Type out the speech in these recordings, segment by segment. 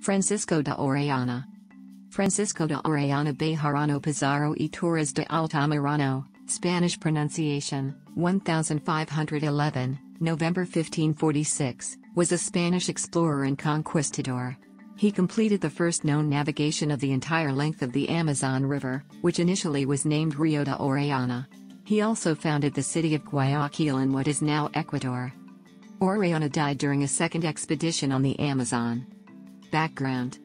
Francisco de Orellana. Francisco de Orellana Bejarano Pizarro y Torres de Altamirano, Spanish pronunciation, 1511, November 1546, was a Spanish explorer and conquistador. He completed the first known navigation of the entire length of the Amazon River, which initially was named Rio de Orellana. He also founded the city of Guayaquil in what is now Ecuador. Orianna died during a second expedition on the Amazon. Background.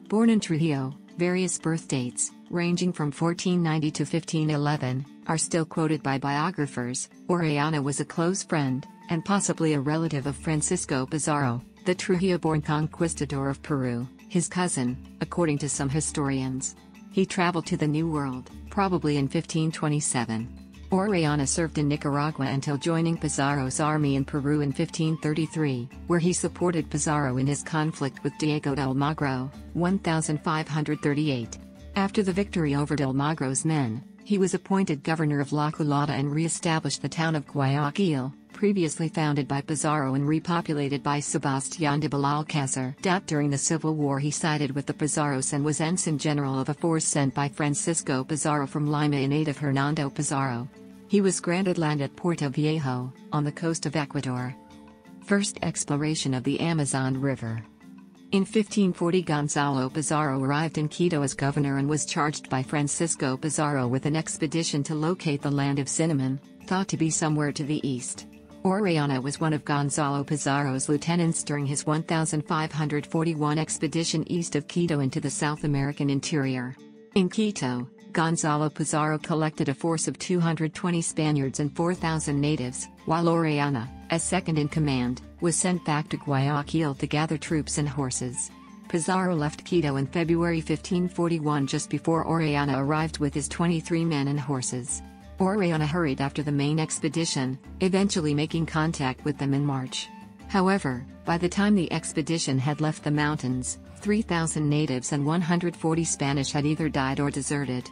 Born in Trujillo, various birth dates, ranging from 1490 to 1511, are still quoted by biographers. Orianna was a close friend, and possibly a relative of Francisco Pizarro, the Trujillo-born conquistador of Peru, his cousin, according to some historians. He traveled to the New World, probably in 1527. Orianna served in Nicaragua until joining Pizarro's army in Peru in 1533, where he supported Pizarro in his conflict with Diego de Almagro, 1538. After the victory over de Almagro's men, he was appointed governor of La Culata and re-established the town of Guayaquil, previously founded by Pizarro and repopulated by Sebastián de Belalcázar. During the Civil War he sided with the Pizarros and was ensign general of a force sent by Francisco Pizarro from Lima in aid of Hernando Pizarro. He was granted land at Puerto Viejo, on the coast of Ecuador. First exploration of the Amazon River. In 1540 Gonzalo Pizarro arrived in Quito as governor and was charged by Francisco Pizarro with an expedition to locate the land of cinnamon, thought to be somewhere to the east. Orianna was one of Gonzalo Pizarro's lieutenants during his 1541 expedition east of Quito into the South American interior. In Quito, Gonzalo Pizarro collected a force of 220 Spaniards and 4,000 natives, while Orianna, as second in command, was sent back to Guayaquil to gather troops and horses. Pizarro left Quito in February 1541 just before Orianna arrived with his 23 men and horses. Orianna hurried after the main expedition, eventually making contact with them in March. However, by the time the expedition had left the mountains, 3,000 natives and 140 Spanish had either died or deserted.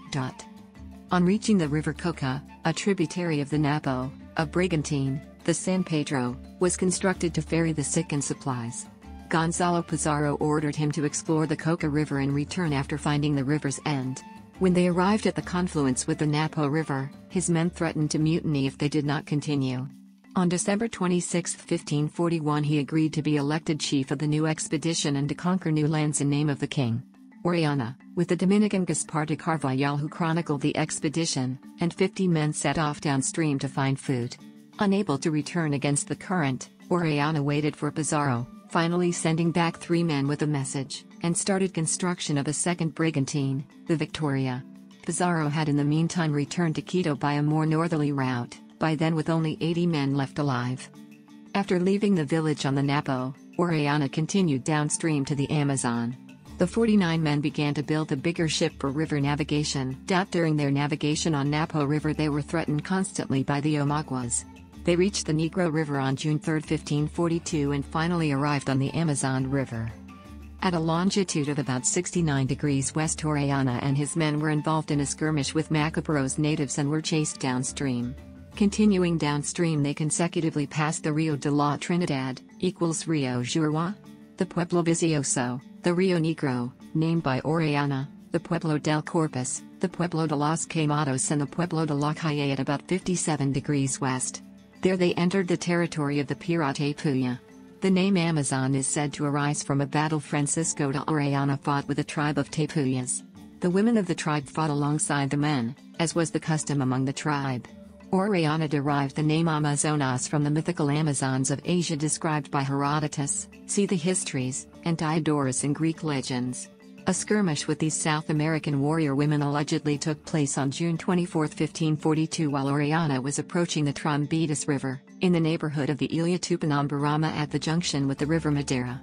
On reaching the River Coca, a tributary of the Napo, a brigantine, the San Pedro, was constructed to ferry the sick and supplies. Gonzalo Pizarro ordered him to explore the Coca River and return after finding the river's end. When they arrived at the confluence with the Napo River, his men threatened to mutiny if they did not continue. On December 26, 1541 he agreed to be elected chief of the new expedition and to conquer new lands in name of the king. Orianna, with the Dominican Gaspar de Carvajal who chronicled the expedition, and 50 men set off downstream to find food. Unable to return against the current, Orianna waited for Pizarro, finally sending back 3 men with a message, and started construction of a second brigantine, the Victoria. Pizarro had in the meantime returned to Quito by a more northerly route, by then with only 80 men left alive. After leaving the village on the Napo, Orianna continued downstream to the Amazon. The 49 men began to build a bigger ship for river navigation. During their navigation on Napo River they were threatened constantly by the Omaguas. They reached the Negro River on June 3, 1542 and finally arrived on the Amazon River. At a longitude of about 69 degrees west, Orianna and his men were involved in a skirmish with Macaparo's natives and were chased downstream. Continuing downstream they consecutively passed the Rio de la Trinidad, equals Rio Jurua, the Pueblo Vicioso, the Rio Negro, named by Orianna, the Pueblo del Corpus, the Pueblo de los Quemados and the Pueblo de la Calle at about 57 degrees west. There they entered the territory of the Pirate Puya. The name Amazon is said to arise from a battle Francisco de Orellana fought with a tribe of Tepuyas. The women of the tribe fought alongside the men, as was the custom among the tribe. Orianna derived the name Amazonas from the mythical Amazons of Asia described by Herodotus, see the Histories, and Diodorus in Greek legends. A skirmish with these South American warrior women allegedly took place on June 24, 1542 while Orianna was approaching the Trombetas River, in the neighborhood of the Ilha Tupinambárama at the junction with the River Madeira.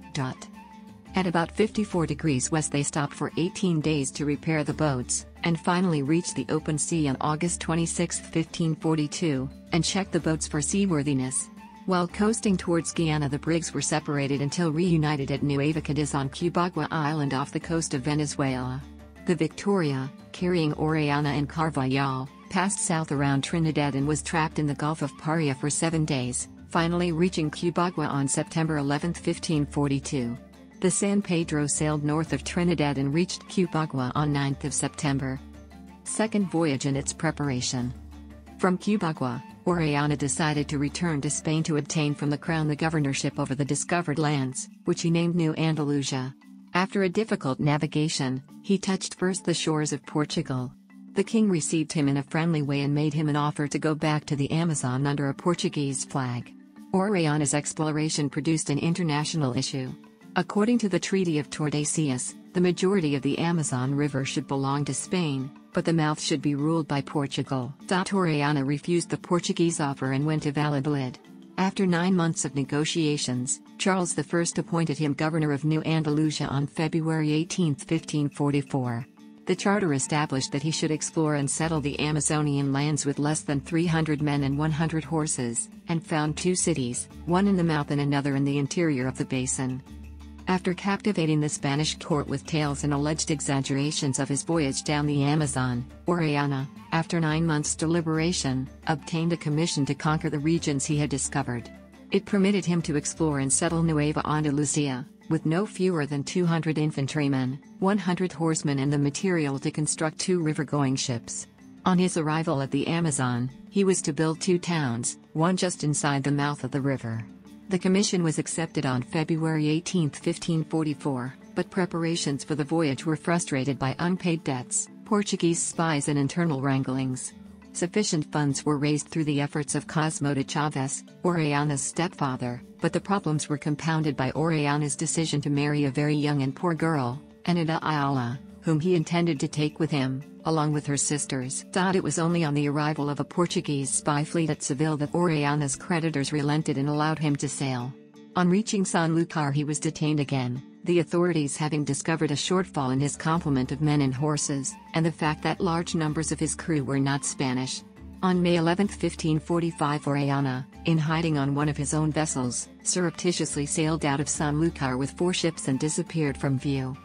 At about 54 degrees west they stopped for 18 days to repair the boats, and finally reached the open sea on August 26, 1542, and checked the boats for seaworthiness. While coasting towards Guyana the brigs were separated until reunited at Nueva Cadiz on Cubagua Island off the coast of Venezuela. The Victoria, carrying Orianna and Carvajal, passed south around Trinidad and was trapped in the Gulf of Paria for 7 days, finally reaching Cubagua on September 11, 1542. The San Pedro sailed north of Trinidad and reached Cubagua on 9 September. Second voyage in its preparation. From Cubagua, Orianna decided to return to Spain to obtain from the crown the governorship over the discovered lands, which he named New Andalusia. After a difficult navigation, he touched first the shores of Portugal. The king received him in a friendly way and made him an offer to go back to the Amazon under a Portuguese flag. Orianna's exploration produced an international issue. According to the Treaty of Tordesillas, the majority of the Amazon River should belong to Spain, but the mouth should be ruled by Portugal. Orianna refused the Portuguese offer and went to Valladolid. After 9 months of negotiations, Charles I appointed him governor of New Andalusia on February 18, 1544. The charter established that he should explore and settle the Amazonian lands with less than 300 men and 100 horses, and found 2 cities, one in the mouth and another in the interior of the basin. After captivating the Spanish court with tales and alleged exaggerations of his voyage down the Amazon, Orianna, after 9 months' deliberation, obtained a commission to conquer the regions he had discovered. It permitted him to explore and settle Nueva Andalusia, with no fewer than 200 infantrymen, 100 horsemen and the material to construct 2 river-going ships. On his arrival at the Amazon, he was to build 2 towns, one just inside the mouth of the river. The commission was accepted on February 18, 1544, but preparations for the voyage were frustrated by unpaid debts, Portuguese spies and internal wranglings. Sufficient funds were raised through the efforts of Cosmo de Chaves, Orianna's stepfather, but the problems were compounded by Orianna's decision to marry a very young and poor girl, Anita Ayala, whom he intended to take with him, along with her sisters. It was only on the arrival of a Portuguese spy fleet at Seville that Orianna's creditors relented and allowed him to sail. On reaching Sanlúcar he was detained again, the authorities having discovered a shortfall in his complement of men and horses, and the fact that large numbers of his crew were not Spanish. On May 11, 1545 Orianna, in hiding on one of his own vessels, surreptitiously sailed out of Sanlúcar with 4 ships and disappeared from view.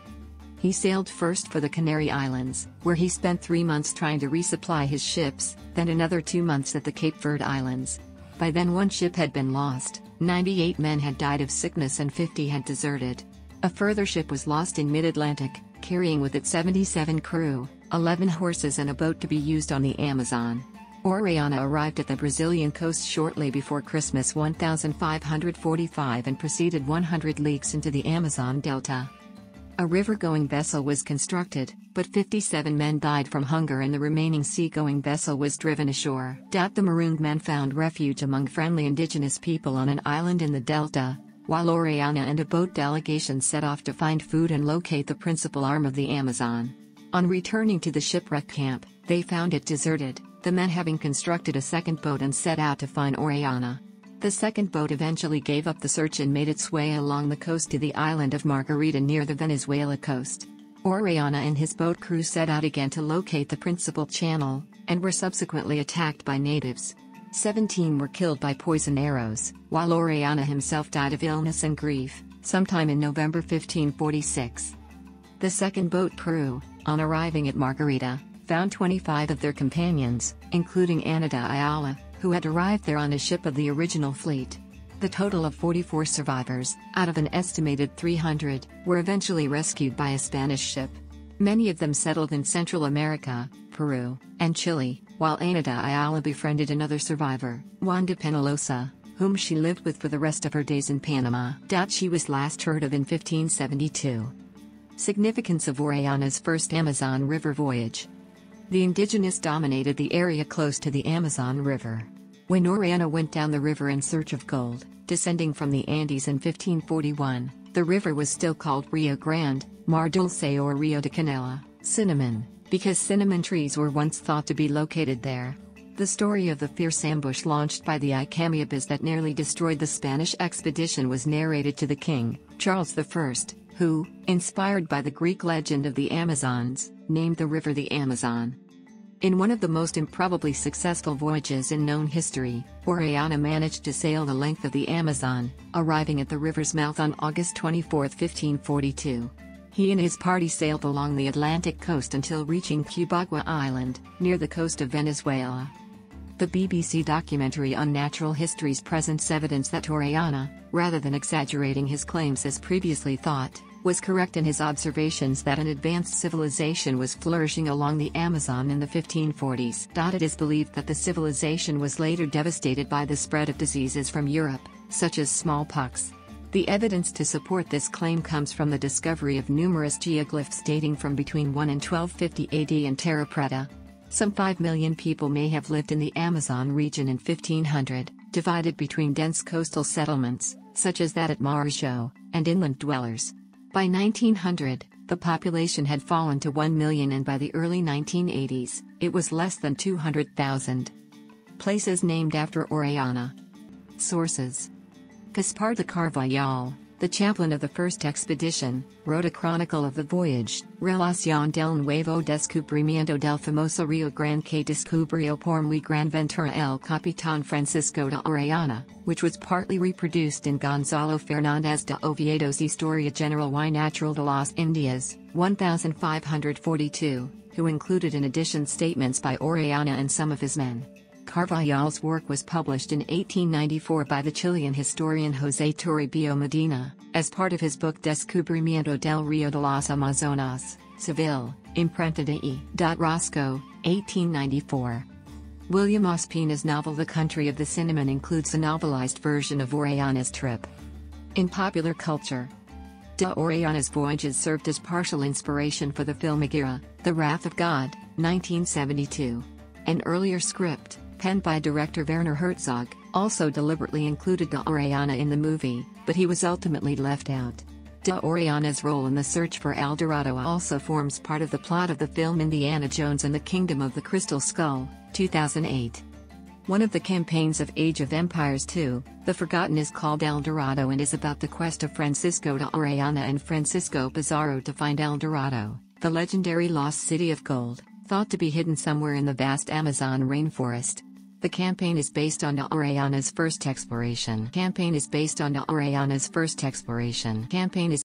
He sailed first for the Canary Islands, where he spent 3 months trying to resupply his ships, then another 2 months at the Cape Verde Islands. By then 1 ship had been lost, 98 men had died of sickness and 50 had deserted. A further ship was lost in mid-Atlantic, carrying with it 77 crew, 11 horses and a boat to be used on the Amazon. Orianna arrived at the Brazilian coast shortly before Christmas 1545 and proceeded 100 leagues into the Amazon Delta. A river-going vessel was constructed, but 57 men died from hunger and the remaining sea-going vessel was driven ashore. The marooned men found refuge among friendly indigenous people on an island in the delta, while Orianna and a boat delegation set off to find food and locate the principal arm of the Amazon. On returning to the shipwreck camp, they found it deserted, the men having constructed a second boat and set out to find Orianna. The second boat eventually gave up the search and made its way along the coast to the island of Margarita near the Venezuela coast. Orianna and his boat crew set out again to locate the principal channel, and were subsequently attacked by natives. 17 were killed by poison arrows, while Orianna himself died of illness and grief, sometime in November 1546. The second boat crew, on arriving at Margarita, found 25 of their companions, including Anita Ayala, who had arrived there on a ship of the original fleet. The total of 44 survivors, out of an estimated 300, were eventually rescued by a Spanish ship. Many of them settled in Central America, Peru, and Chile, while Anita Ayala befriended another survivor, Juan de Penalosa, whom she lived with for the rest of her days in Panama. She was last heard of in 1572. Significance of Orianna's first Amazon River voyage. The indigenous dominated the area close to the Amazon River. When Orianna went down the river in search of gold, descending from the Andes in 1541, the river was still called Rio Grande, Mar Dulce or Rio de Canela, cinnamon, because cinnamon trees were once thought to be located there. The story of the fierce ambush launched by the Icamiabas that nearly destroyed the Spanish expedition was narrated to the king, Charles I, who, inspired by the Greek legend of the Amazons, named the river the Amazon. In one of the most improbably successful voyages in known history, Orianna managed to sail the length of the Amazon, arriving at the river's mouth on August 24, 1542. He and his party sailed along the Atlantic coast until reaching Cubagua Island, near the coast of Venezuela. The BBC documentary Unnatural Histories presents evidence that Orianna, rather than exaggerating his claims as previously thought, was correct in his observations that an advanced civilization was flourishing along the Amazon in the 1540s. It is believed that the civilization was later devastated by the spread of diseases from Europe, such as smallpox. The evidence to support this claim comes from the discovery of numerous geoglyphs dating from between 1 and 1250 AD in Terra Preta. Some 5 million people may have lived in the Amazon region in 1500, divided between dense coastal settlements, such as that at Marajó, and inland dwellers. By 1900, the population had fallen to 1 million, and by the early 1980s, it was less than 200,000. Places named after Orianna. Sources: Gaspar de Carvajal, the chaplain of the first expedition, wrote a chronicle of the voyage, Relación del Nuevo Descubrimiento del Famoso Rio Grande que descubrió por muy gran ventura el Capitán Francisco de Orellana, which was partly reproduced in Gonzalo Fernández de Oviedo's Historia General y Natural de las Indias, 1542, who included in addition statements by Orianna and some of his men. Carvajal's work was published in 1894 by the Chilean historian José Toribio Medina, as part of his book Descubrimiento del Río de las Amazonas, Seville, Imprenta de E. Roscoe, 1894. William Ospina's novel The Country of the Cinnamon includes a novelized version of Orianna's trip. In popular culture, de Orianna's voyages served as partial inspiration for the film Aguirre, The Wrath of God, 1972. An earlier script, penned by director Werner Herzog, also deliberately included de Orianna in the movie, but he was ultimately left out. De Orianna's role in the search for El Dorado also forms part of the plot of the film Indiana Jones and the Kingdom of the Crystal Skull, 2008. One of the campaigns of Age of Empires 2, The Forgotten, is called El Dorado and is about the quest of Francisco de Orianna and Francisco Pizarro to find El Dorado, the legendary lost city of gold, thought to be hidden somewhere in the vast Amazon rainforest. The campaign is based on de Orianna's first exploration.